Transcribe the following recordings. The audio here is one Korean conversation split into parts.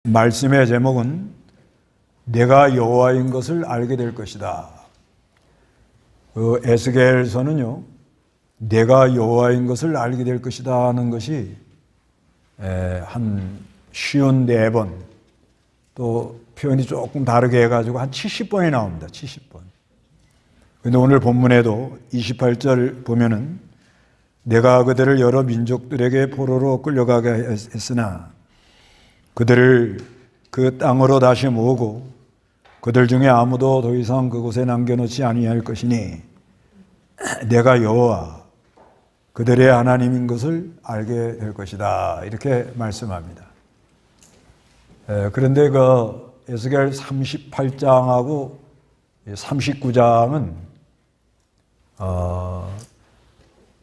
말씀의 제목은 내가 여호와인 것을 알게 될 것이다. 에스겔서는요, 내가 여호와인 것을 알게 될 것이다 하는 것이 한 54번, 또 표현이 조금 다르게 해가지고 한 70번이 나옵니다. 70번. 그런데 오늘 본문에도 28절 보면은 내가 그들을 여러 민족들에게 포로로 끌려가게 했으나 그들을 그 땅으로 다시 모으고 그들 중에 아무도 더 이상 그곳에 남겨놓지 아니할 것이니 내가 여호와 그들의 하나님인 것을 알게 될 것이다. 이렇게 말씀합니다. 그런데 그 에스겔 38장하고 39장은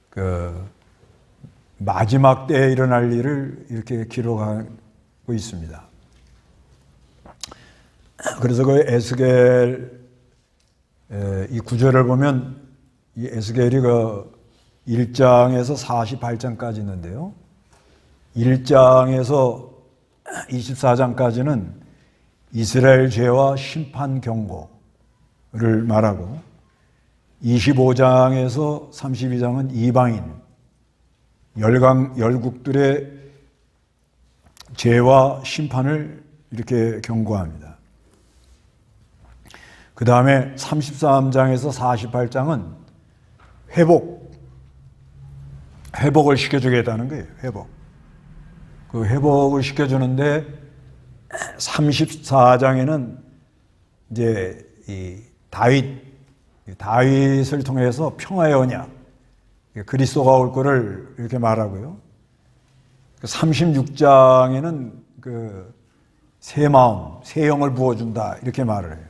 그 마지막 때에 일어날 일을 이렇게 기록하고 있습니다. 그래서 그 에스겔 이 구절을 보면 이 에스겔이 그 1장에서 48장까지 있는데요. 1장에서 24장까지는 이스라엘 죄와 심판 경고를 말하고 25장에서 32장은 이방인 열국들의 죄와 심판을 이렇게 경고합니다. 그 다음에 33장에서 48장은 회복을 시켜주겠다는 거예요. 그 회복을 시켜주는데 34장에는 이제 이 다윗을 통해서 평화의 언약, 그리스도가 올 거를 이렇게 말하고요. 36장에는 그 새 마음, 새 영을 부어준다 이렇게 말을 해요.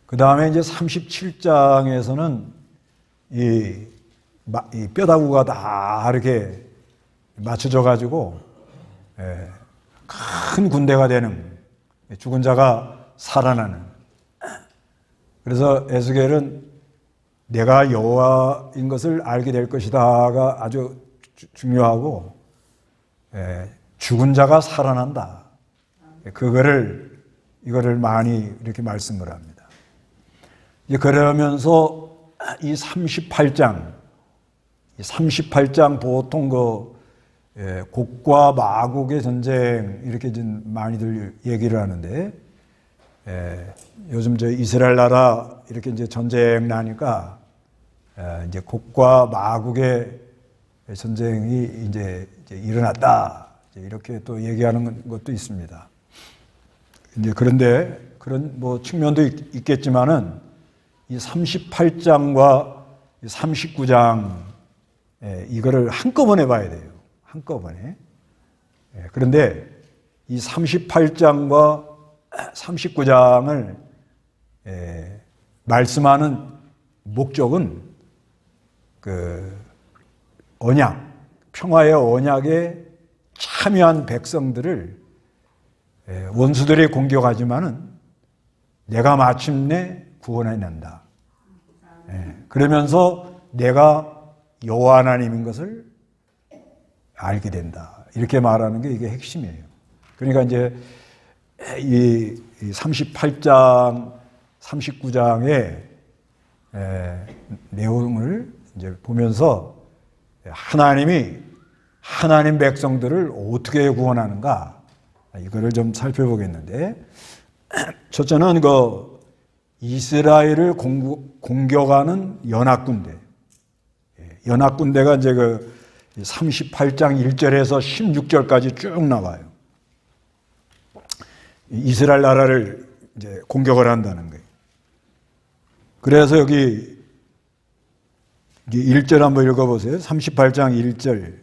그 다음에 이제 37장에서는 이 뼈다구가 다 이렇게 맞춰져 가지고 큰 군대가 되는, 죽은 자가 살아나는. 그래서 에스겔은 내가 여호와인 것을 알게 될 것이다가 아주 중요하고, 죽은 자가 살아난다. 이거를 많이 이렇게 말씀을 합니다. 이제 그러면서 이 38장 보통 곡과 마곡의 전쟁 이렇게 좀 많이들 얘기를 하는데, 요즘 이스라엘 나라 이렇게 이제 전쟁 나니까 이제 곡과 마곡의 전쟁이 이제 일어났다 이렇게 또 얘기하는 것도 있습니다. 이제 그런데 그런 뭐 측면도 있겠지만은 이 38장과 39장 이거를 한꺼번에 봐야 돼요. 한꺼번에. 그런데 이 38장과 39장을 말씀하는 목적은 그 언약, 평화의 언약에 참여한 백성들을 원수들이 공격하지만은 내가 마침내 구원해낸다. 그러면서 내가 여호와 하나님인 것을 알게 된다. 이렇게 말하는 게 이게 핵심이에요. 그러니까 이제 이 38장, 39장의 내용을 이제 보면서 하나님 백성들을 어떻게 구원하는가 이거를 좀 살펴보겠는데, 첫째는 그 이스라엘을 공격하는 연합군대. 연합군대가 이제 그 38장 1절에서 16절까지 쭉 나와요. 이스라엘 나라를 이제 공격을 한다는 거예요. 그래서 여기 1절 한번 읽어보세요. 38장 1절.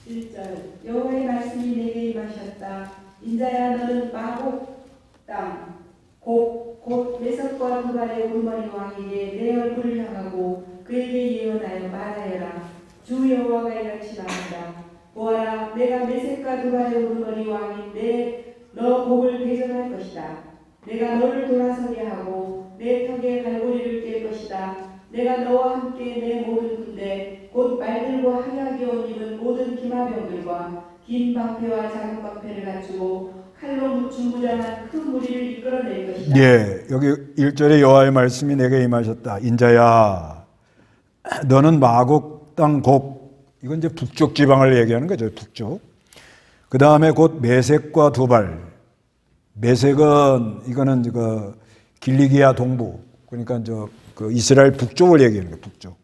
1절 여호와의 말씀이 내게 임하셨다. 인자야 너는 마곡 땅 곧 메석과 두발의 골머리 왕에게 내 얼굴을 향하고 그에게 예언하여 말하여라. 주 여호와가 이같이 말한다. 보아라, 내가 메색과 두발의 골머리 왕인데 너 복을 배정할 것이다. 내가 너를 돌아서게 하고 내 턱에 갈고리를 깰 것이다. 내가 너와 함께 내 모든 군대 곧 말들고 하얗게 옷 입은 모든 기마병들과 긴 방패와 작은 방패를 갖추고 칼로 묻힌 무장한 큰 무리를 이끌어낼 것이다. 예, 여기 1절에 여호와의 말씀이 내게 임하셨다. 인자야, 너는 마곡 땅 곡, 이건 이제 북쪽 지방을 얘기하는 거죠. 북쪽. 그 다음에 곧 메색과 두발. 메색은 이거는 그 길리기아 동부, 그러니까 그 이스라엘 북쪽을 얘기하는 거예요. 북쪽.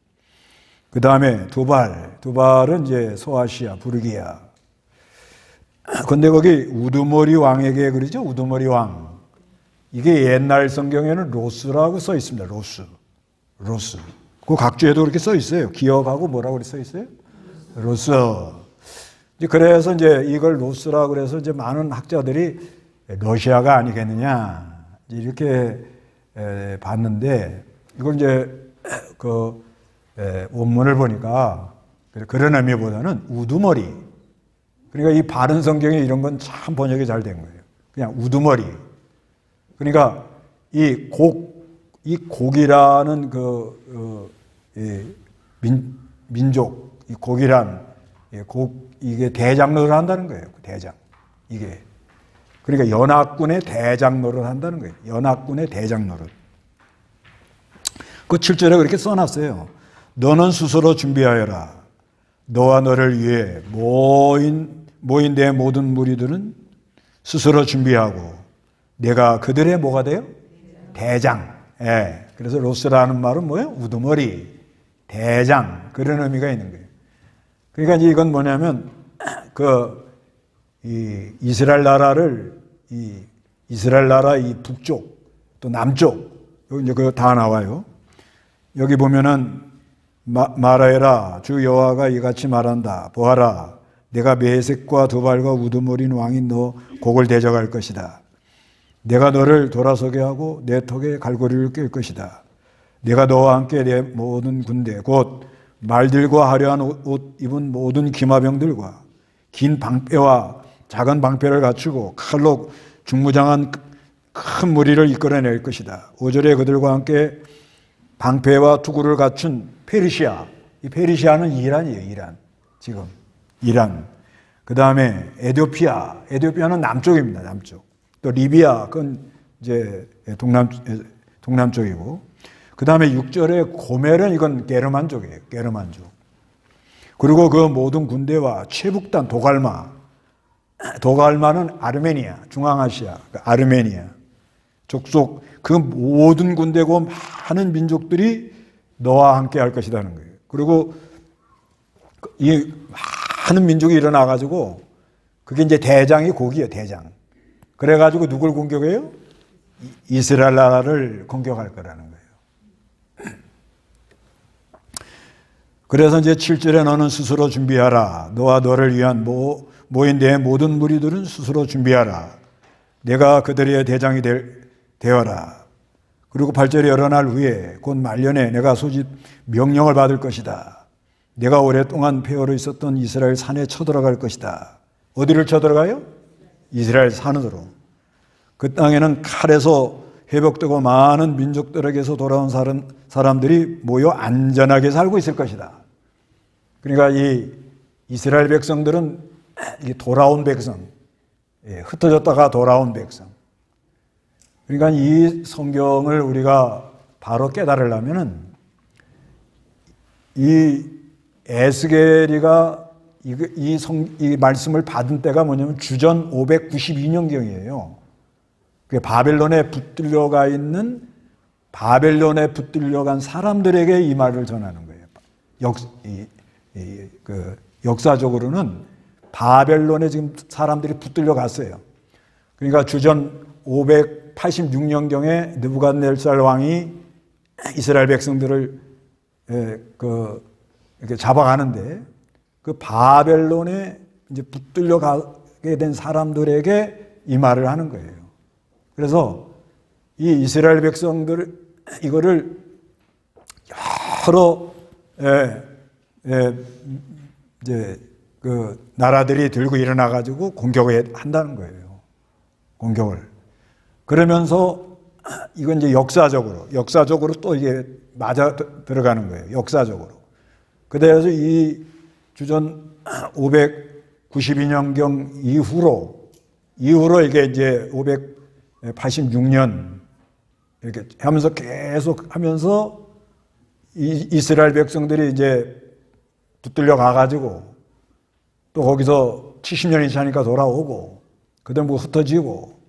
그 다음에 두발은 이제 소아시아, 부르기아. 근데 거기 우두머리 왕에게 그러죠. 우두머리 왕. 이게 옛날 성경에는 로스라고 써 있습니다. 로스. 그 각주에도 그렇게 써 있어요. 기억하고 뭐라고 써 있어요? 로스. 그래서 이제 이걸 로스라고 그래서 이제 많은 학자들이 러시아가 아니겠느냐 이렇게 봤는데, 이걸 이제 그 원문을 보니까 그런 의미보다는 우두머리. 그러니까 이 바른 성경에 이런 건 참 번역이 잘 된 거예요. 그냥 우두머리. 그러니까 이 곡이라는 민족, 이 곡이란 이게 대장 노릇을 한다는 거예요. 대장. 이게. 그러니까 연합군의 대장 노릇을 한다는 거예요. 연합군의 대장 노릇. 그 7절에 그렇게 써놨어요. 너는 스스로 준비하여라. 너와 너를 위해 모인 내 모든 무리들은 스스로 준비하고 내가 그들의 뭐가 돼요? 대장. 예. 그래서 로스라는 말은 뭐예요? 우두머리, 대장. 그런 의미가 있는 거예요. 그러니까 이건 뭐냐면 이 이스라엘 나라 이 북쪽 또 남쪽 이제 그거 다 나와요. 여기 보면은 말하여라 주 여호와가 이같이 말한다. 보아라 내가 메색과 두발과 우두머린 왕인 너 곡을 대적할 것이다. 내가 너를 돌아서게 하고 내 턱에 갈고리를 낄 것이다. 내가 너와 함께 내 모든 군대 곧 말들과 화려한 옷 입은 모든 기마병들과 긴 방패와 작은 방패를 갖추고 칼로 중무장한 큰 무리를 이끌어낼 것이다. 5절에 그들과 함께 방패와 투구를 갖춘 페르시아. 이 페르시아는 이란이에요. 이란. 지금 이란. 그 다음에 에티오피아는 남쪽입니다. 남쪽. 또 리비아, 그건 이제 동남쪽이고. 그 다음에 6절에 고멜은 이건 게르만족이에요. 게르만족. 그리고 그 모든 군대와 최북단 도갈마는 아르메니아, 중앙아시아, 아르메니아 족속 그 모든 군대고 많은 민족들이 너와 함께 할 것이라는 거예요. 그리고 이 많은 민족이 일어나가지고 그게 이제 대장이 곡이에요. 대장. 그래가지고 누굴 공격해요? 이스라엘 나라를 공격할 거라는 거예요. 그래서 이제 7절에 너는 스스로 준비하라. 너와 너를 위한 모인 내 모든 무리들은 스스로 준비하라. 내가 그들의 대장이 되어라. 그리고 8절에 여러 날 후에 곧 말년에 내가 소집 명령을 받을 것이다. 내가 오랫동안 폐허로 있었던 이스라엘 산에 쳐들어갈 것이다. 어디를 쳐들어가요? 이스라엘 산으로. 그 땅에는 칼에서 회복되고 많은 민족들에게서 돌아온 사람들이 모여 안전하게 살고 있을 것이다. 그러니까 이 이스라엘 백성들은 돌아온 백성, 흩어졌다가 돌아온 백성. 그러니까 이 성경을 우리가 바로 깨달으려면은 이 에스겔이가 이 말씀을 받은 때가 뭐냐면 주전 592년경이에요. 바벨론에 붙들려가 있는 바벨론에 붙들려간 사람들에게 이 말을 전하는 거예요. 역사적으로는 바벨론에 지금 사람들이 붙들려 갔어요. 그러니까 주전 586년경에 느부갓네살 왕이 이스라엘 백성들을 이렇게 잡아가는데 그 바벨론에 이제 붙들려 가게 된 사람들에게 이 말을 하는 거예요. 그래서 이 이스라엘 백성들 이거를 여러 이제 그 나라들이 들고 일어나 가지고 공격을 한다는 거예요. 공격을. 그러면서 이건 이제 역사적으로 또 이게 맞아 들어가는 거예요. 역사적으로. 그래서 이 주전 592년경 이후로 이게 이제 586년 이렇게 하면서 계속 하면서 이스라엘 백성들이 이제 붙들려 가가지고 또 거기서 70년이 지나니까 돌아오고 그다음 뭐 흩어지고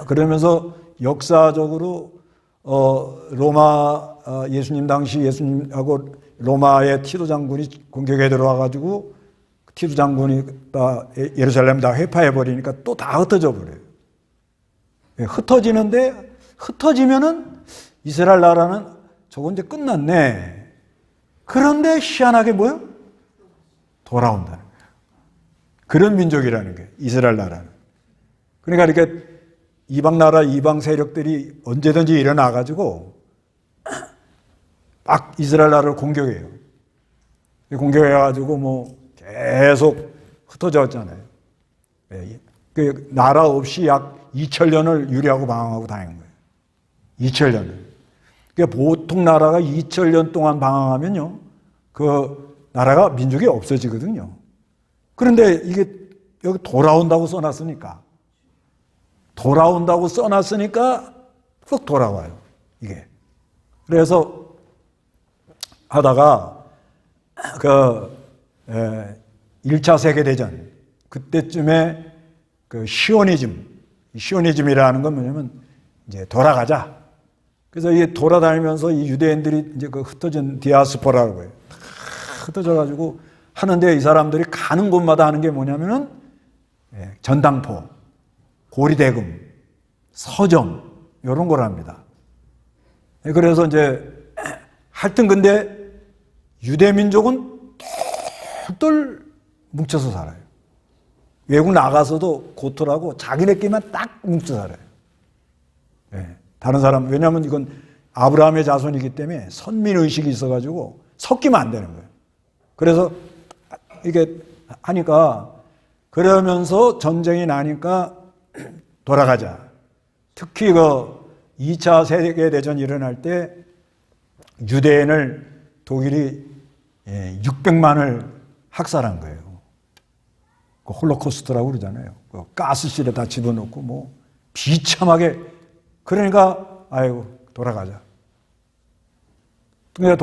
그러면서 역사적으로 로마 예수님 당시 예수님하고 로마의 티도 장군이 공격에 들어와가지고 티도 장군이 다 예루살렘 다 회파해 버리니까 또 다 흩어져 버려요. 흩어지는데 흩어지면은 이스라엘 나라는 저건 이제 끝났네. 그런데 희한하게 뭐요? 돌아온다는 거예요. 그런 민족이라는 게 이스라엘 나라는. 그러니까 이렇게 이방 나라 이방 세력들이 언제든지 일어나 가지고 막 이스라엘 나라를 공격해요. 공격해 가지고 뭐 계속 흩어져 왔잖아요. 그 나라 없이 약 2000년을 유리하고 방황하고 다닌 거예요. 2000년을. 그러니까 보통 나라가 2000년 동안 방황하면요, 그 나라가 민족이 없어지거든요. 그런데 이게 여기 돌아온다고 써놨으니까 훅 돌아와요. 이게. 그래서 하다가 그 1차 세계대전 그때쯤에 그 시오니즘이라는 건 뭐냐면 이제 돌아가자. 그래서 이게 돌아다니면서 이 유대인들이 이제 그 흩어진 디아스포라고 해요. 다 흩어져가지고 하는데 이 사람들이 가는 곳마다 하는 게 뭐냐면은 전당포, 고리대금, 서점 이런 걸 합니다. 그래서 이제 하여튼 근데 유대 민족은 똘똘 뭉쳐서 살아요. 외국 나가서도 고토라고 자기네끼리만 딱 뭉쳐 살아요. 다른 사람, 왜냐하면 이건 아브라함의 자손이기 때문에 선민의식이 있어가지고 섞이면 안 되는 거예요. 그래서 이게 하니까 그러면서 전쟁이 나니까 돌아가자. 특히 그 2차 세계대전이 일어날 때 유대인을 독일이 600만을 학살한 거예요. 그 홀로코스트라고 그러잖아요. 그 가스실에 다 집어넣고 뭐 비참하게. 그러니까 아이고 돌아가자. 그러니까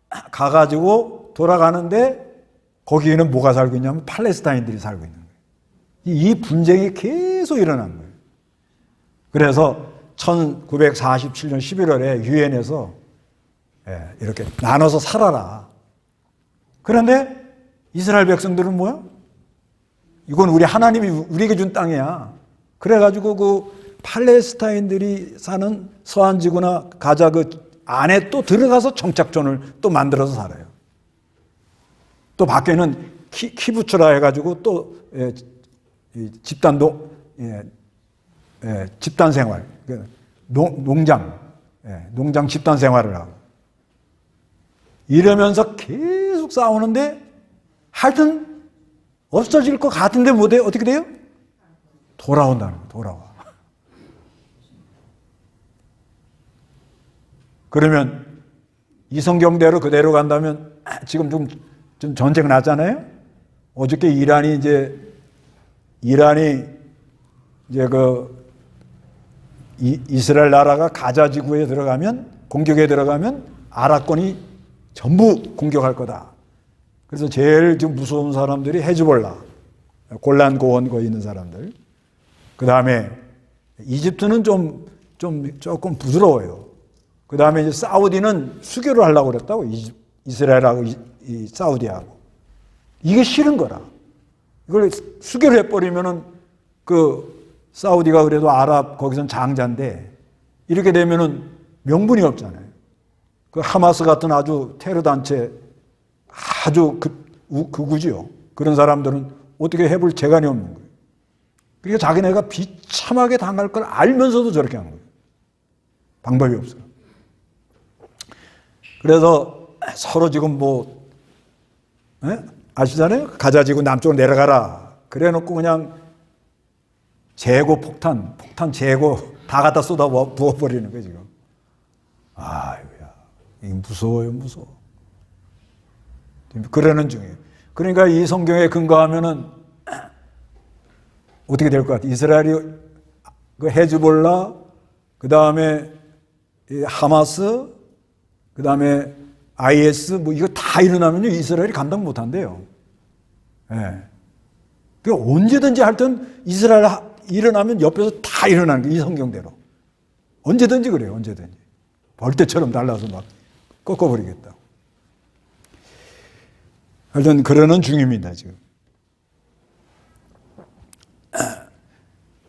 돌아가가지고 돌아가는데 거기에는 뭐가 살고 있냐면 팔레스타인들이 살고 있는 거예요. 이 분쟁이 계속 일어난 거예요. 그래서 1947년 11월에 유엔에서 이렇게 나눠서 살아라. 그런데 이스라엘 백성들은 뭐야? 이건 우리 하나님이 우리에게 준 땅이야. 그래가지고 그 팔레스타인들이 사는 서안지구나 가자 그 안에 또 들어가서 정착촌을 또 만들어서 살아요. 또 밖에는 키부츠라 해가지고 또 집단 생활, 농장 집단 생활을 하고 이러면서 계속 싸우는데 하여튼 없어질 것 같은데 뭐 돼요? 어떻게 돼요? 돌아온다는 거예요. 돌아와. 그러면 이 성경대로 그대로 간다면 지금 좀 전쟁 났잖아요. 어저께 이란이 이제 그 이스라엘 나라가 가자 지구에 들어가면 공격에 들어가면 아랍권이 전부 공격할 거다. 그래서 제일 좀 무서운 사람들이 헤즈볼라, 골란 고원 거기 있는 사람들. 그 다음에 이집트는 조금 부드러워요. 그 다음에 이제 사우디는 수교를 하려고 그랬다고. 이스라엘하고 이 사우디하고. 이게 싫은 거라. 이걸 수교를 해버리면은 그 사우디가 그래도 아랍 거기선 장자인데 이렇게 되면은 명분이 없잖아요. 그 하마스 같은 아주 테러 단체 아주 극우지요. 그런 사람들은 어떻게 해볼 재간이 없는 거예요. 그러니까 자기네가 비참하게 당할 걸 알면서도 저렇게 하는 거예요. 방법이 없어요. 그래서 서로 지금 아시잖아요? 가자 지구 남쪽으로 내려가라. 그래 놓고 그냥 폭탄 재고 다 갖다 쏟아 부어버리는 거예요, 지금. 아이고야. 이게 무서워요, 무서워. 그러는 중이에요. 그러니까 이 성경에 근거하면은 어떻게 될 것 같아요? 이스라엘이 그 헤즈볼라, 그 다음에 하마스, 그 다음에 IS, 뭐 이거 다 일어나면요, 이스라엘이 감당 못 한대요. 예. 그 언제든지 하여튼 이스라엘 일어나면 옆에서 다 일어나는 게 이 성경대로. 언제든지 그래요, 언제든지. 벌떼처럼 달라서 막 꺾어버리겠다고. 하여튼 그러는 중입니다, 지금.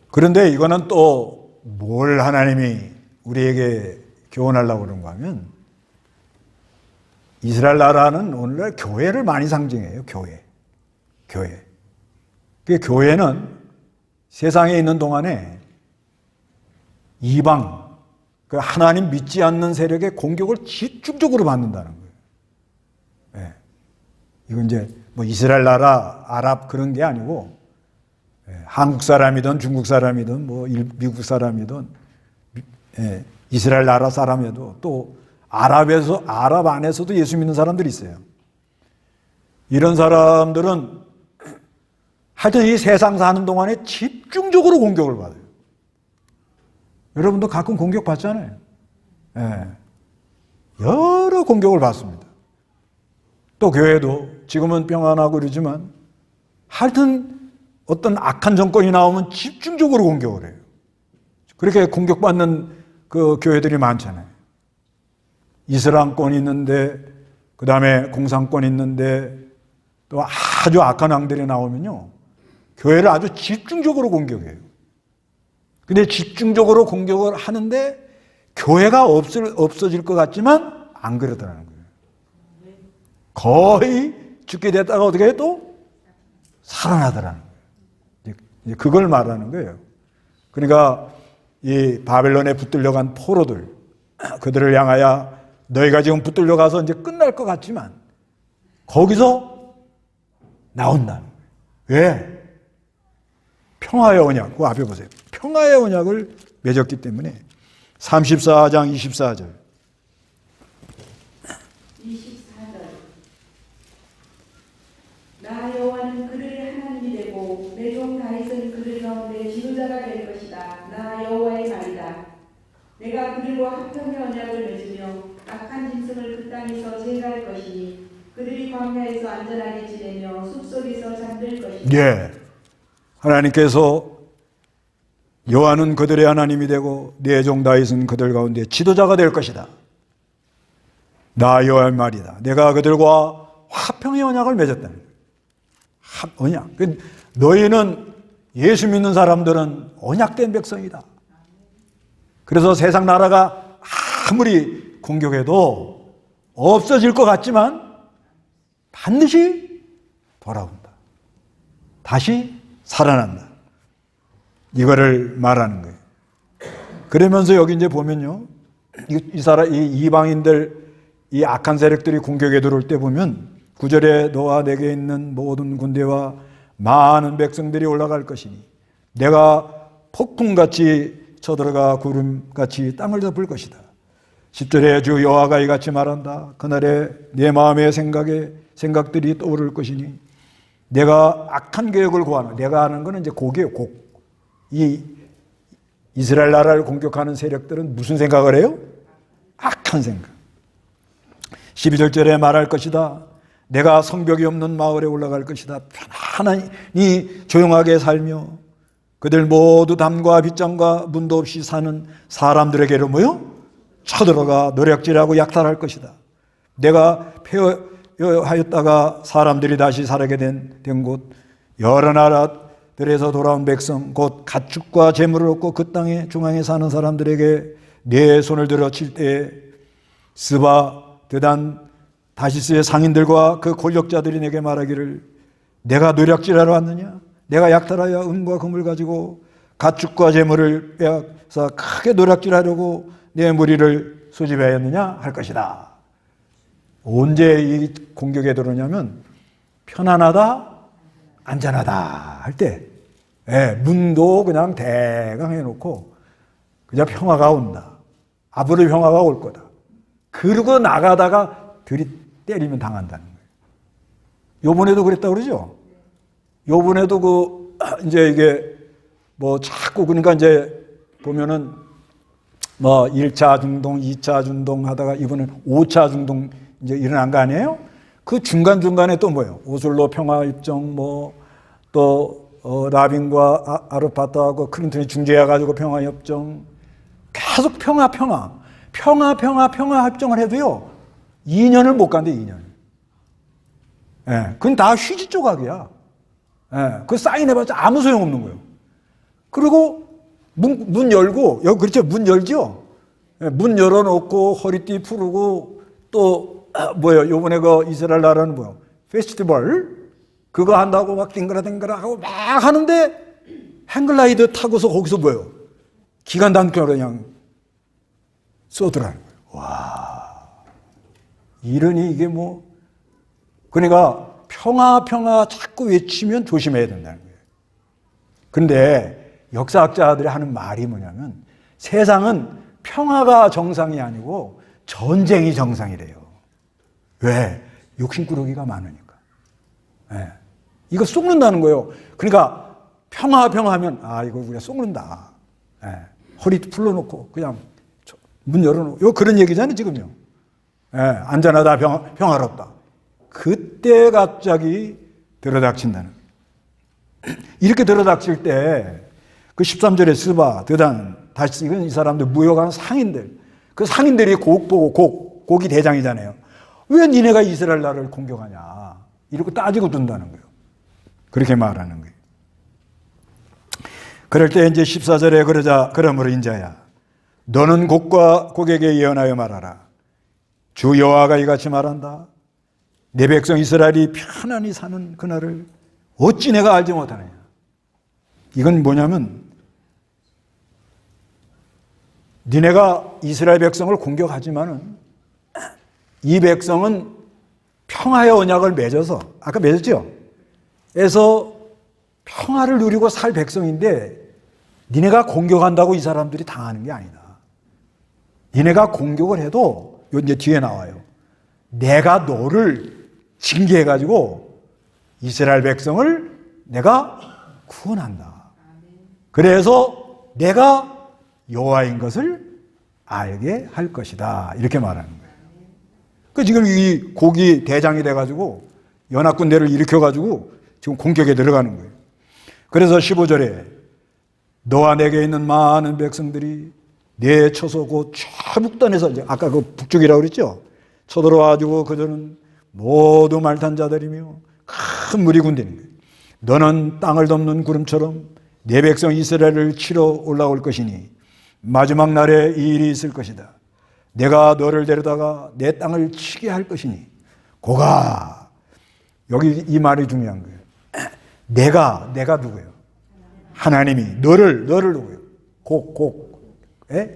그런데 이거는 또 뭘 하나님이 우리에게 교훈하려고 그런가 하면 이스라엘 나라는 오늘날 교회를 많이 상징해요. 교회. 그 교회는 세상에 있는 동안에 이방, 그 하나님 믿지 않는 세력의 공격을 집중적으로 받는다는 거예요. 네. 이건 이제 뭐 이스라엘 나라, 아랍 그런 게 아니고 한국 사람이든 중국 사람이든 뭐 미국 사람이든 이스라엘 나라 사람에도 또 아랍 안에서도 예수 믿는 사람들이 있어요. 이런 사람들은 하여튼 이 세상 사는 동안에 집중적으로 공격을 받아요. 여러분도 가끔 공격 받잖아요. 여러 공격을 받습니다. 또 교회도 지금은 평안하고 그러지만 하여튼 어떤 악한 정권이 나오면 집중적으로 공격을 해요. 그렇게 공격받는 그 교회들이 많잖아요. 이슬람권 있는데, 그 다음에 공산권 있는데, 또 아주 악한 왕들이 나오면요, 교회를 아주 집중적으로 공격해요. 근데 집중적으로 공격을 하는데, 교회가 없어질 것 같지만, 안 그러더라는 거예요. 거의 죽게 됐다가 어떻게 해? 또 살아나더라는 거예요. 그걸 말하는 거예요. 그러니까 이 바벨론에 붙들려간 포로들, 그들을 향하여 너희가 지금 붙들려가서 이제 끝날 것 같지만 거기서 나온다는 거예요. 왜? 평화의 언약, 그 앞에 보세요. 평화의 언약을 맺었기 때문에 34장 24절. 24절. 나 여호와는 그들의 하나님이 되고 내 종 다윗은 그들 가운데 지도자가 될 것이다. 나 여호와의 말이다. 내가 그들과 화평의 언약을 맺으며 악한 짐승을 그 땅에서 제거할 것이니 그들이 광야에서 안전하게 지내며 숲속에서 잠들 것이다. 예. 하나님께서 여호와는 그들의 하나님이 되고 내 종 다윗은 그들 가운데 지도자가 될 것이다. 나 여호와의 말이다. 내가 그들과 화평의 언약을 맺었다는 거예요. 언약. 너희는 예수 믿는 사람들은 언약된 백성이다. 그래서 세상 나라가 아무리 공격해도 없어질 것 같지만 반드시 돌아온다. 다시 살아난다. 이거를 말하는 거예요. 그러면서 여기 이제 보면요, 이 이방인들, 이 악한 세력들이 공격에 들어올 때 보면 9절에 너와 내게 있는 모든 군대와 많은 백성들이 올라갈 것이니 내가 폭풍같이 쳐들어가 구름같이 땅을 덮을 것이다. 10절에 주 여호와가 이같이 말한다. 그날에 내 마음의 생각들이 떠오를 것이니 내가 악한 계획을 고하는, 내가 하는 것은 이제 곡이에요, 곡. 이 이스라엘 나라를 공격하는 세력들은 무슨 생각을 해요? 악한 생각. 12절에 말할 것이다. 내가 성벽이 없는 마을에 올라갈 것이다. 편안히 조용하게 살며 그들 모두 담과 빗장과 문도 없이 사는 사람들에게로 모여 쳐들어가 노략질하고 약탈할 것이다. 내가 폐허하였다가 사람들이 다시 살게 된 곳 여러 나라들에서 돌아온 백성 곧 가축과 재물을 얻고 그 땅의 중앙에 사는 사람들에게 내 손을 들어 칠 때에 스바 드단 다시스의 상인들과 그 권력자들이 내게 말하기를 내가 노략질하러 왔느냐? 내가 약탈하여 은과 금을 가지고 가축과 재물을 빼앗아 크게 노략질하려고 내 무리를 소집하였느냐? 할 것이다. 언제 이 공격에 들어오냐면 편안하다, 안전하다 할 때, 문도 그냥 대강 해놓고 그냥 평화가 온다. 앞으로 평화가 올 거다. 그러고 나가다가 들이 때리면 당한다는 거예요. 요번에도 그랬다 그러죠? 요번에도 이제 이게 뭐 자꾸 그러니까 이제 보면은 뭐 1차 중동, 2차 중동 하다가 이번엔 5차 중동 이제 일어난 거 아니에요? 그 중간중간에 또 뭐예요? 오슬로 평화협정 또 라빈과 아르파트하고 클린턴이 중재해가지고 평화협정 계속 평화협정을 해도요 2년을 못 간대 2년. 예, 그건 다 휴지 조각이야. 예, 그 사인해봤자 아무 소용없는 거예요. 그리고 문 열고 여기 그렇죠 문 열죠. 예, 문 열어놓고 허리띠 풀고 또 뭐예요? 요번에 그 이스라엘 나라는 뭐요? 페스티벌 그거 한다고 막 띵그라띵그라 하고 막 하는데 행글라이더 타고서 거기서 뭐예요? 기관단결 그냥 쏘더라는 거예요. 와, 이러니 이게 뭐 그러니까 평화 자꾸 외치면 조심해야 된다는 거예요. 그런데 역사학자들이 하는 말이 뭐냐면 세상은 평화가 정상이 아니고 전쟁이 정상이래요. 왜? 욕심꾸러기가 많으니까. 예. 이거 속는다는 거예요. 그러니까 평화하면 이거 우리가 속는다. 예. 허리 풀러놓고 그냥 문 열어놓고 그런 얘기잖아요 지금요. 예. 안전하다 평화롭다. 그때 갑자기 들어닥친다는 거예요. 이렇게 들어닥칠 때 그 13절에 스바, 드단, 다시 이건 이 사람들 무역하는 상인들. 그 상인들이 곡이 대장이잖아요. 왜 니네가 이스라엘 나라를 공격하냐. 이러고 따지고 둔다는 거예요. 그렇게 말하는 거예요. 그럴 때 이제 14절에 그러므로 인자야. 너는 곡에게 예언하여 말하라. 주 여호와가 이같이 말한다. 내 백성 이스라엘이 편안히 사는 그날을 어찌 내가 알지 못하느냐. 이건 뭐냐면 니네가 이스라엘 백성을 공격하지만은 이 백성은 평화의 언약을 맺어서 아까 맺었죠? 그래서 평화를 누리고 살 백성인데 니네가 공격한다고 이 사람들이 당하는 게 아니다. 니네가 공격을 해도 이제 뒤에 나와요. 내가 너를 징계해가지고 이스라엘 백성을 내가 구원한다. 그래서 내가 여호와인 것을 알게 할 것이다. 이렇게 말하는 거예요. 그 지금 이 곡이 대장이 돼가지고 연합군대를 일으켜가지고 지금 공격에 들어가는 거예요. 그래서 15절에 너와 내게 있는 많은 백성들이 내 처소 곧 최북단에서 이제 아까 그 북쪽이라고 그랬죠. 쳐들어와가지고 그들은 모두 말탄 자들이며 큰 무리 군대인 거예요. 너는 땅을 덮는 구름처럼 내 백성 이스라엘을 치러 올라올 것이니 마지막 날에 이 일이 있을 것이다. 내가 너를 데려다가 내 땅을 치게 할 것이니 고가 여기 이 말이 중요한 거예요. 내가 누구예요? 하나님이 너를 누구예요?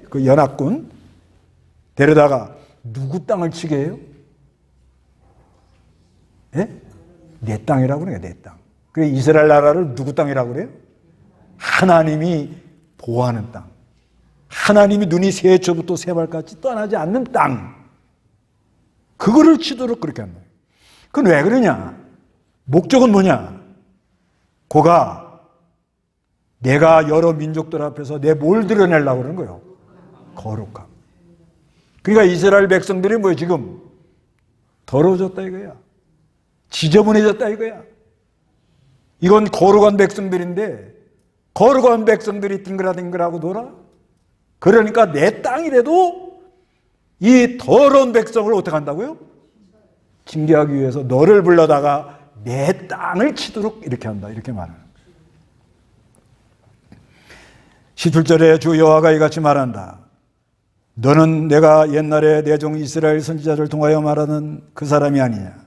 그 연합군 데려다가 누구 땅을 치게 해요? 내 땅이라고 그래요. 내 땅. 그래 이스라엘 나라를 누구 땅이라고 그래요? 하나님이 보호하는 땅. 하나님이 눈이 새초부터 새발까지 떠나지 않는 땅. 그거를 치도록 그렇게 한 거예요. 그건 왜 그러냐? 목적은 뭐냐? 고가 내가 여러 민족들 앞에서 내 뭘 드러내려고 그러는 거예요? 거룩함. 그러니까 이스라엘 백성들이 뭐예요? 지금 더러워졌다 이거야. 지저분해졌다 이거야. 이건 거룩한 백성들인데 거룩한 백성들이 딩그라딩그라고 놀아? 그러니까 내 땅이라도 이 더러운 백성을 어떻게 한다고요? 징계하기 위해서 너를 불러다가 내 땅을 치도록 이렇게 한다. 이렇게 말하는 거예요. 17절에 주 여호와가 이같이 말한다. 너는 내가 옛날에 내 종 이스라엘 선지자를 통하여 말하는 그 사람이 아니냐.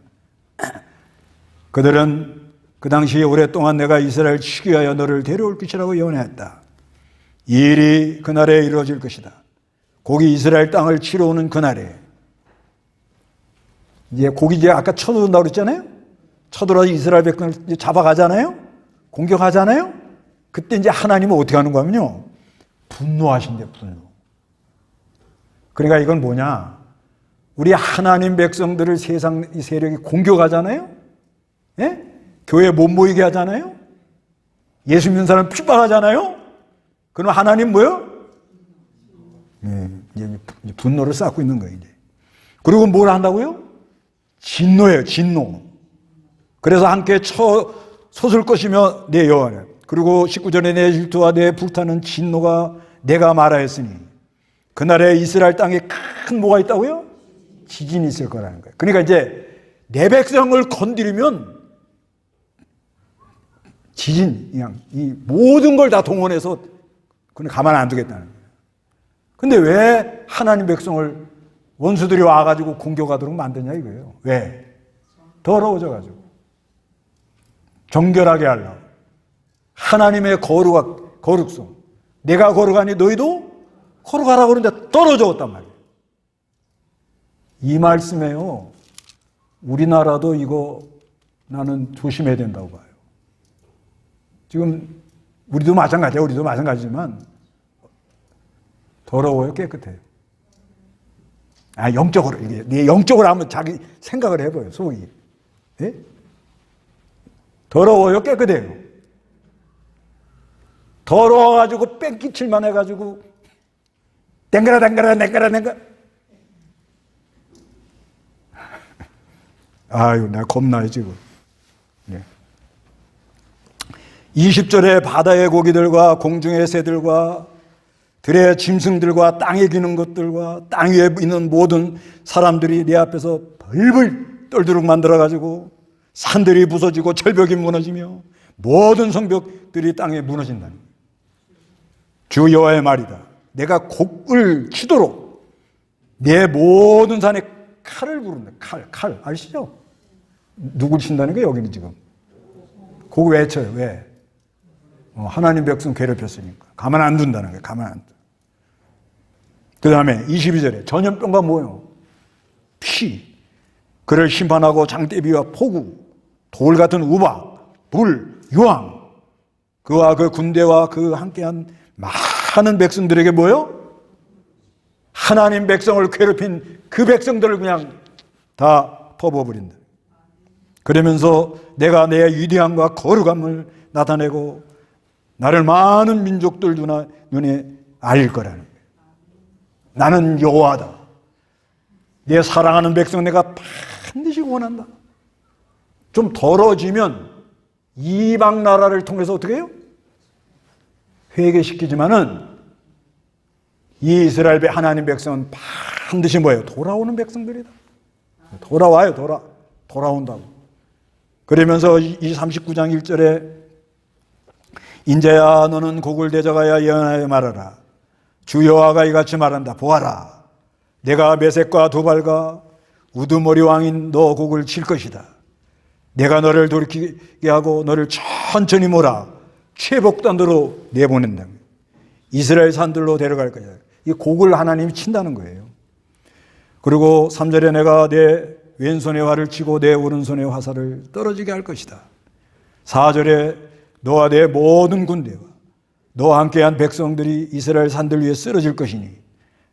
그들은 그 당시 오랫동안 내가 이스라엘 치기 위하여 너를 데려올 것이라고 예언했다. 이 일이 그날에 이루어질 것이다. 곡이 이스라엘 땅을 치러 오는 그날에 이제 곡이 이제 아까 쳐들어온다고 그랬잖아요. 쳐들어서 이스라엘 백성을 잡아가잖아요. 공격하잖아요. 그때 이제 하나님은 어떻게 하는가 하면요. 분노하신대, 분노. 그러니까 이건 뭐냐. 우리 하나님 백성들을 세상 세력이 공격하잖아요. 예? 교회 못 모이게 하잖아요. 예수 믿는 사람 핍박하잖아요. 그럼 하나님 뭐요? 이제 분노를 쌓고 있는 거예요. 이제. 그리고 뭘 한다고요? 진노예요. 진노. 그래서 함께 솟을 것이며 내 여호와는. 그리고 19절에 내 질투와 내 불타는 진노가 내가 말하였으니 그날에 이스라엘 땅에 큰 뭐가 있다고요? 지진이 있을 거라는 거예요. 그러니까 이제 내 백성을 건드리면 지진, 그냥 이 모든 걸 다 동원해서 그냥 가만 안 두겠다는 거예요. 근데 왜 하나님 백성을 원수들이 와가지고 공격하도록 만드냐 이거예요. 왜? 더러워져가지고. 정결하게 하려고. 하나님의 거룩성. 내가 거룩하니 너희도 거룩하라고 그러는데 떨어졌단 말이에요. 이 말씀에요. 우리나라도 이거 나는 조심해야 된다고 봐요. 지금 우리도 마찬가지예요. 우리도 마찬가지지만 더러워요, 깨끗해요. 영적으로 이게 내 영적으로 한번 자기 생각을 해봐요, 속이. 예? 더러워요, 깨끗해요. 더러워가지고 뺑기칠만 해가지고 댕가라 아유, 나 겁나요 지금. 네. 20절에 바다의 고기들과 공중의 새들과 들의 짐승들과 땅에 기는 것들과 땅 위에 있는 모든 사람들이 내 앞에서 벌벌 떨도록 만들어가지고 산들이 부서지고 절벽이 무너지며 모든 성벽들이 땅에 무너진다는 거예요. 주 여호와의 말이다. 내가 곡을 치도록 내 모든 산에 칼을 부른다. 칼 아시죠? 누굴 친다는 거예요 여기는 지금. 곡을 왜 쳐요? 왜? 하나님 백성 괴롭혔으니까. 가만 안 둔다는 거예요. 가만 안 둔. 그 다음에 22절에 전염병과 뭐예요? 피. 그를 심판하고 장대비와 폭우, 돌 같은 우박, 불, 유황. 그와 그 군대와 그 함께한 많은 백성들에게 뭐예요? 하나님 백성을 괴롭힌 그 백성들을 그냥 다 퍼부어버린다. 그러면서 내가 내 위대함과 거룩함을 나타내고 나를 많은 민족들 눈에 알릴 거라는 거예요. 나는 여호와다. 내 사랑하는 백성 내가 반드시 구원한다. 좀 더러워지면 이방 나라를 통해서 어떻게 해요? 회개시키지만은 이 이스라엘 하나님 백성은 반드시 뭐예요? 돌아오는 백성들이다. 돌아와요. 돌아온다고. 그러면서 이 39장 1절에 인자야 너는 곡을 대적하여 예언하여 말하라. 주 여호와가 이같이 말한다. 보아라. 내가 메섹과 두발과 우두머리 왕인 너 곡을 칠 것이다. 내가 너를 돌이키게 하고 너를 천천히 몰아 최복단으로 내보낸다. 이스라엘 산들로 데려갈 거야. 이 곡을 하나님이 친다는 거예요. 그리고 3절에 내가 내 왼손에 활을 치고 내 오른손에 화살을 떨어지게 할 것이다. 4절에 너와 내 모든 군대와 너와 함께한 백성들이 이스라엘 산들 위에 쓰러질 것이니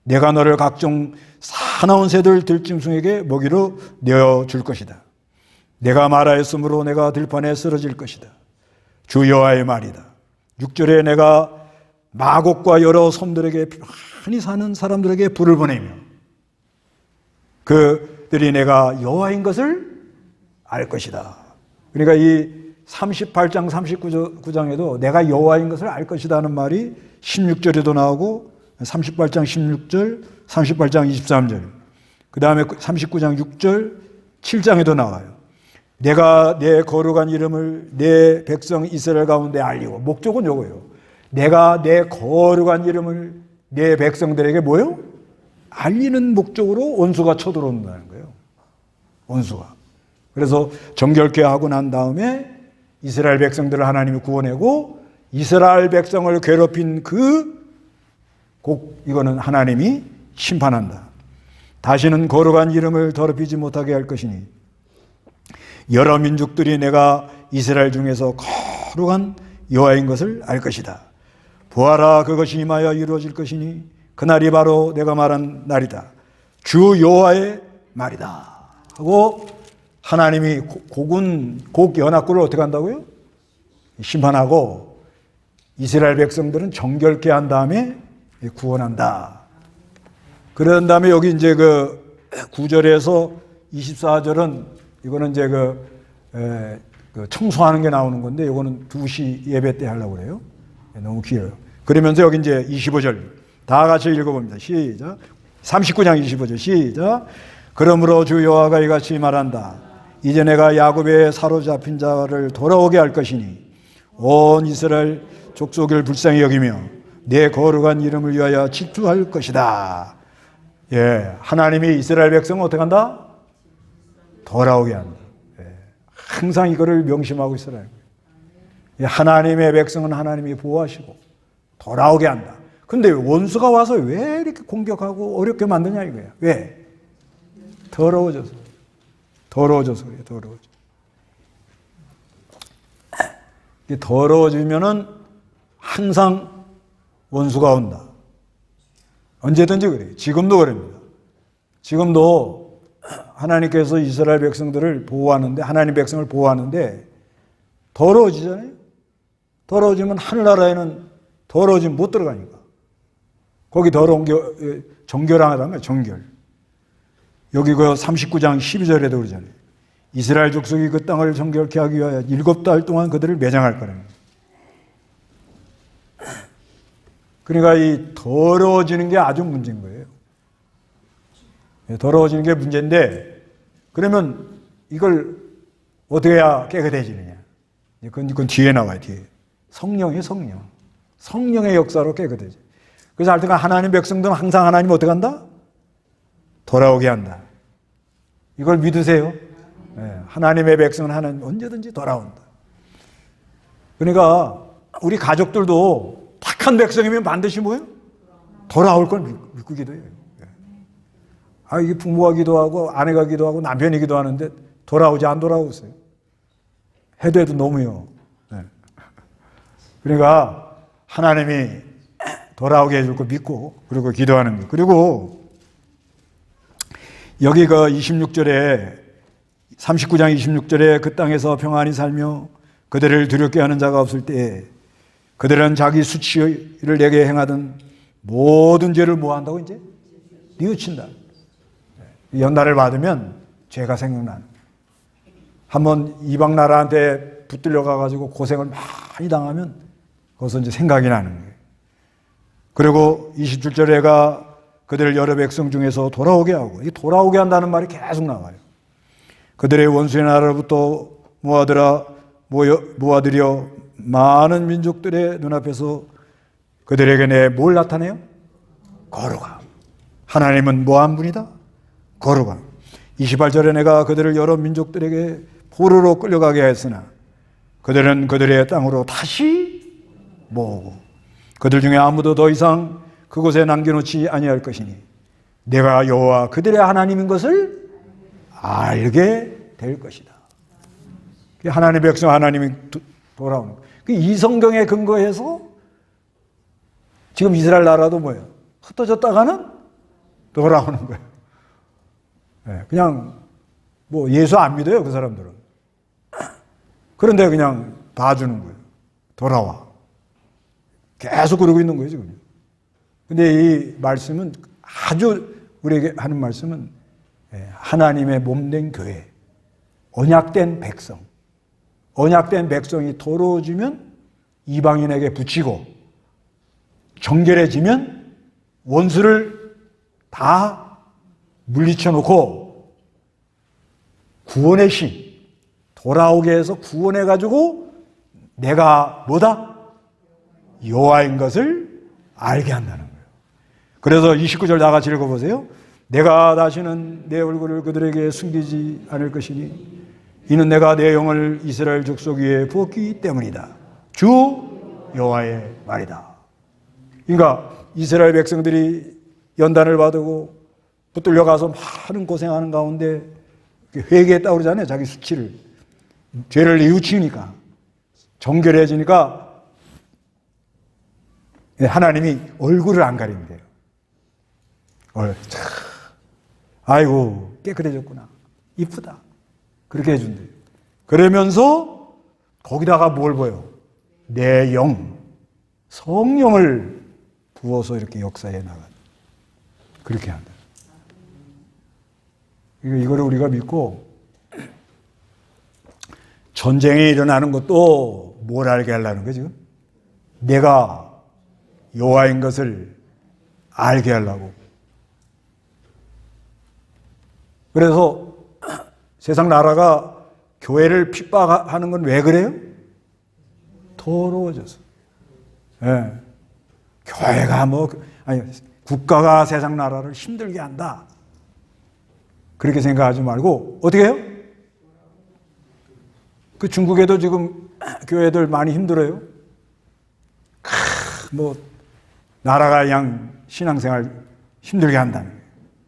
내가 너를 각종 사나운 새들 들짐승에게 먹이로 내어줄 것이다. 내가 말하였으므로 내가 들판에 쓰러질 것이다. 주 여호와의 말이다. 6절에 내가 마곡과 여러 섬들에게 편히 사는 사람들에게 불을 보내며 그들이 내가 여호와인 것을 알 것이다. 그러니까 이 38장 39장에도 내가 여호와인 것을 알 것이다 하는 말이 16절에도 나오고 38장 16절, 38장 23절, 그 다음에 39장 6절, 7장에도 나와요. 내가 내 거룩한 이름을 내 백성 이스라엘 가운데 알리고, 목적은 요거예요. 내가 내 거룩한 이름을 내 백성들에게 뭐요? 알리는 목적으로 원수가 쳐들어온다는 거예요. 원수가. 그래서 정결케 하고 난 다음에 이스라엘 백성들을 하나님이 구원하고 이스라엘 백성을 괴롭힌 이거는 하나님이 심판한다. 다시는 거룩한 이름을 더럽히지 못하게 할 것이니 여러 민족들이 내가 이스라엘 중에서 거룩한 여호와인 것을 알 것이다. 보아라, 그것이 임하여 이루어질 것이니 그날이 바로 내가 말한 날이다. 주 여호와의 말이다 하고 하나님이 곡연합군을 어떻게 한다고요? 심판하고 이스라엘 백성들은 정결케 한 다음에 구원한다. 그런 다음에 여기 이제 그 9절에서 24절은 이거는 이제 그 청소하는 게 나오는 건데 이거는 2시 예배 때 하려고 그래요. 너무 길어요. 그러면서 여기 이제 25절 다 같이 읽어봅니다. 시작. 39장 25절 시작. 그러므로 주 여호와가 이같이 말한다. 이제 내가 야곱의 사로잡힌 자를 돌아오게 할 것이니 온 이스라엘 족속을 불쌍히 여기며 내 거룩한 이름을 위하여 질투할 것이다. 예, 하나님이 이스라엘 백성을 어떻게 한다? 돌아오게 한다. 예, 항상 이거를 명심하고 있어라. 예, 하나님의 백성은 하나님이 보호하시고 돌아오게 한다. 근데 원수가 와서 왜 이렇게 공격하고 어렵게 만드냐 이거야. 왜? 더러워져서. 더러워져서 그래요. 더러워져. 더러워지면은 항상 원수가 온다. 언제든지 그래요. 지금도 그럽니다. 지금도 하나님께서 이스라엘 백성들을 보호하는데, 하나님 백성을 보호하는데 더러워지잖아요. 더러워지면 하늘나라에는 더러워지면 못 들어가니까. 거기 더러운 게 정결하다면 정결. 여기 그 39장 12절에도 그러잖아요. 이스라엘 족속이 그 땅을 정결케 하기 위하여 7달 동안 그들을 매장할 거랍니다. 그러니까 이 더러워지는 게 아주 문제인 거예요. 더러워지는 게 문제인데, 그러면 이걸 어떻게 해야 깨끗해지느냐? 그건 뒤에 나와요, 뒤에. 성령이에요, 성령. 성령의 역사로 깨끗해져. 그래서 하여튼 하나님 백성들은 항상 하나님 어떻게 한다? 돌아오게 한다. 이걸 믿으세요. 하나님의 백성은 하나님 언제든지 돌아온다. 그러니까 우리 가족들도 착한 백성이면 반드시 뭐예요? 돌아올 걸 믿고 기도해요. 이게 부모가 기도하고 아내가 기도하고 남편이 기도하는데 돌아오지 안 돌아오세요. 해도 너무요. 그러니까 하나님이 돌아오게 해줄 거 믿고 그리고 기도하는 거. 그리고 여기 그 26절에 39장 26절에 그 땅에서 평안히 살며 그들을 두렵게 하는 자가 없을 때에 그들은 자기 수치를 내게 행하던 모든 죄를 뭐 한다고 이제? 뉘우친다. 연단을 받으면 죄가 생각나는. 한번 이방 나라한테 붙들려 가가지고 고생을 많이 당하면 거기서 이제 생각이 나는 거예요. 그리고 27절에가 그들을 여러 백성 중에서 돌아오게 하고, 이 돌아오게 한다는 말이 계속 나와요. 그들의 원수의 나라로부터 모아들여 많은 민족들의 눈앞에서 그들에게 내 뭘 나타내요? 거룩함. 하나님은 뭐한 분이다? 거룩함. 28절에 내가 그들을 여러 민족들에게 포로로 끌려가게 했으나 그들은 그들의 땅으로 다시 모으고 그들 중에 아무도 더 이상 그곳에 남겨놓지 아니할 것이니 내가 여호와 그들의 하나님인 것을 알게 될 것이다. 하나님의 백성 하나님이 돌아오는 거예요. 이 성경에 근거해서 지금 이스라엘 나라도 뭐예요? 흩어졌다가는 돌아오는 거예요. 그냥 뭐 예수 안 믿어요, 그 사람들은. 그런데 그냥 봐주는 거예요. 돌아와. 계속 그러고 있는 거예요, 지금. 근데 이 말씀은 아주 우리에게 하는 말씀은 하나님의 몸된 교회, 언약된 백성. 언약된 백성이 더러워지면 이방인에게 붙이고 정결해지면 원수를 다 물리쳐 놓고 구원의 신, 돌아오게 해서 구원해가지고 내가 뭐다? 여호와인 것을 알게 한다는 거예요. 그래서 29절 다 같이 읽어보세요. 내가 다시는 내 얼굴을 그들에게 숨기지 않을 것이니 이는 내가 내 영을 이스라엘 족속 위에 부었기 때문이다. 주 여호와의 말이다. 그러니까 이스라엘 백성들이 연단을 받고 붙들려 가서 많은 고생하는 가운데 회개했다고 그러잖아요. 자기 수치를. 죄를 뉘우치니까. 정결해지니까 하나님이 얼굴을 안 가린대요. 아이고 깨끗해졌구나. 이쁘다. 그렇게 해준대요. 그러면서 거기다가 뭘 보여? 내 영, 성령을 부어서 이렇게 역사해 나가는. 그렇게 한다. 이거를 우리가 믿고 전쟁이 일어나는 것도 뭘 알게 하려는 거야 지금? 내가 여호와인 것을 알게 하려고. 그래서 세상 나라가 교회를 핍박하는 건 왜 그래요? 더러워져서. 예. 교회가 국가가 세상 나라를 힘들게 한다. 그렇게 생각하지 말고 어떻게 해요? 그 중국에도 지금 교회들 많이 힘들어요. 나라가 그냥 신앙생활 힘들게 한다는 거예요.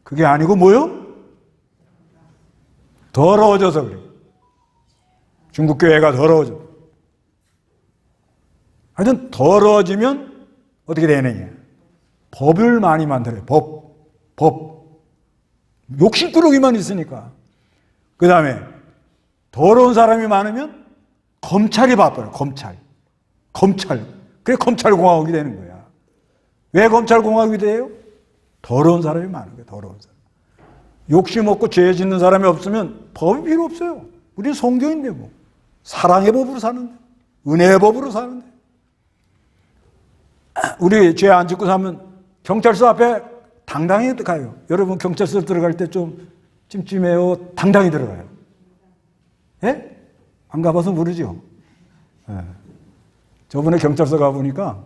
그게 아니고 뭐요? 더러워져서 그래요. 중국 교회가 더러워져. 하여튼 더러워지면 어떻게 되느냐? 법을 많이 만들어요. 법. 욕심꾸러기만 있으니까. 그 다음에 더러운 사람이 많으면 검찰이 바빠요. 검찰. 그래 검찰공화국이 되는 거야. 왜 검찰공화국이 돼요? 더러운 사람이 많은 거예요. 더러운 사람. 욕심 없고 죄 짓는 사람이 없으면 법이 필요 없어요. 우리는 성경인데 뭐. 사랑의 법으로 사는데. 은혜의 법으로 사는데. 우리 죄 안 짓고 사면 경찰서 앞에 당당히 가요. 여러분 경찰서 들어갈 때 좀 찜찜해요? 당당히 들어가요. 예? 안 가봐서 모르죠. 예. 저번에 경찰서 가보니까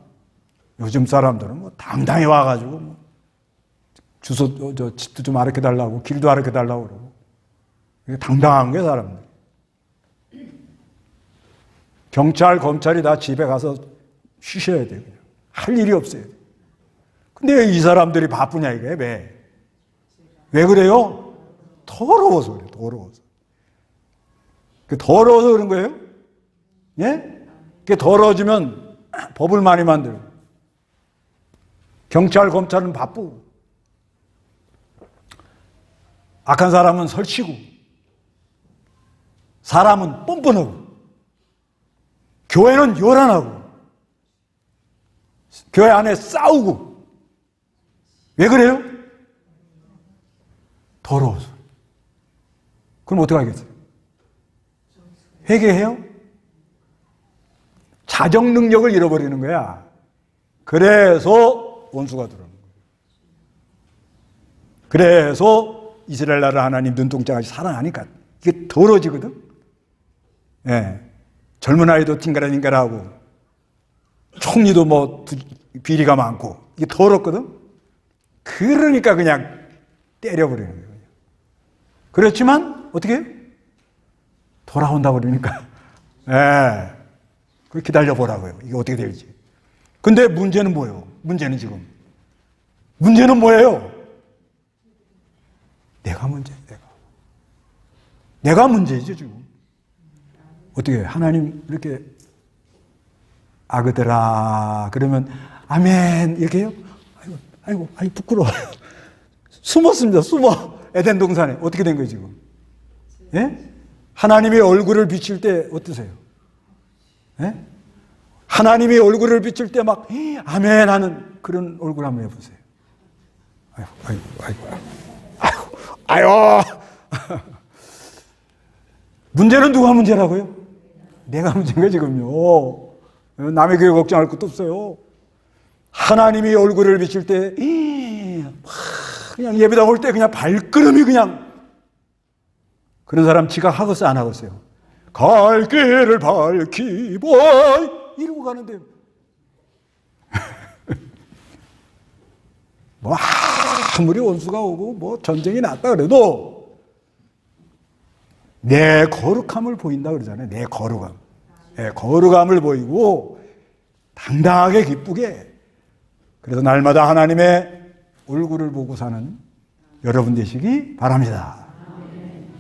요즘 사람들은 뭐 당당히 와가지고 뭐 주소, 집도 좀 알려달라고, 길도 알려달라고 그러고. 이게 당당한 게 사람들. 경찰, 검찰이 다 집에 가서 쉬셔야 돼요. 그냥. 할 일이 없어요. 근데 왜 이 사람들이 바쁘냐 이게 왜 그래요? 더러워서 그래요. 더러워서. 더러워서 그런 거예요? 예? 그게 더러워지면 법을 많이 만들고 경찰, 검찰은 바쁘고 악한 사람은 설치고 사람은 뻔뻔하고 교회는 요란하고 교회 안에 싸우고 왜 그래요? 더러워서. 그럼 어떻게 하겠어요? 회개해요? 자정 능력을 잃어버리는 거야. 그래서 원수가 들어오는 거예요. 그래서 이스라엘 나라 하나님 눈동자같이 사랑하니까 이게 더러워지거든. 예. 젊은 아이도 팅가라팅가라하고 총리도 뭐 비리가 많고 이게 더럽거든. 그러니까 그냥 때려버리는 거예요. 그렇지만 어떻게 해요? 돌아온다 그러니까 예. 그 기다려보라고요. 이게 어떻게 될지. 근데 문제는 뭐예요? 문제는 뭐예요? 내가 문제예요. 내가 문제죠 지금. 어떻게 해요? 하나님 이렇게 아그들아 그러면 아멘 이렇게 해요? 아이고 부끄러워. 숨었습니다. 숨어. 에덴 동산에 어떻게 된 거예요 지금? 예? 하나님의 얼굴을 비칠 때 어떠세요? 예? 하나님의 얼굴을 비칠 때 막 아멘 하는 그런 얼굴 한번 해보세요. 아이고. 문제는 누가 문제라고요? 내가 문제인 거예요 지금요. 남의 교회 걱정할 것도 없어요. 하나님이 얼굴을 비칠 때 그냥 예배당 올 때 그냥 발걸음이 그냥 그런 사람 지각하겠어요 안 하겠어요? 갈 길을 밝히고 이러고 가는데 뭐 아무리 원수가 오고 뭐 전쟁이 났다 그래도 내 거룩함을 보인다 그러잖아요. 내 거룩함. 네, 거룩함을 보이고 당당하게 기쁘게. 그래서 날마다 하나님의 얼굴을 보고 사는 여러분 되시기 바랍니다.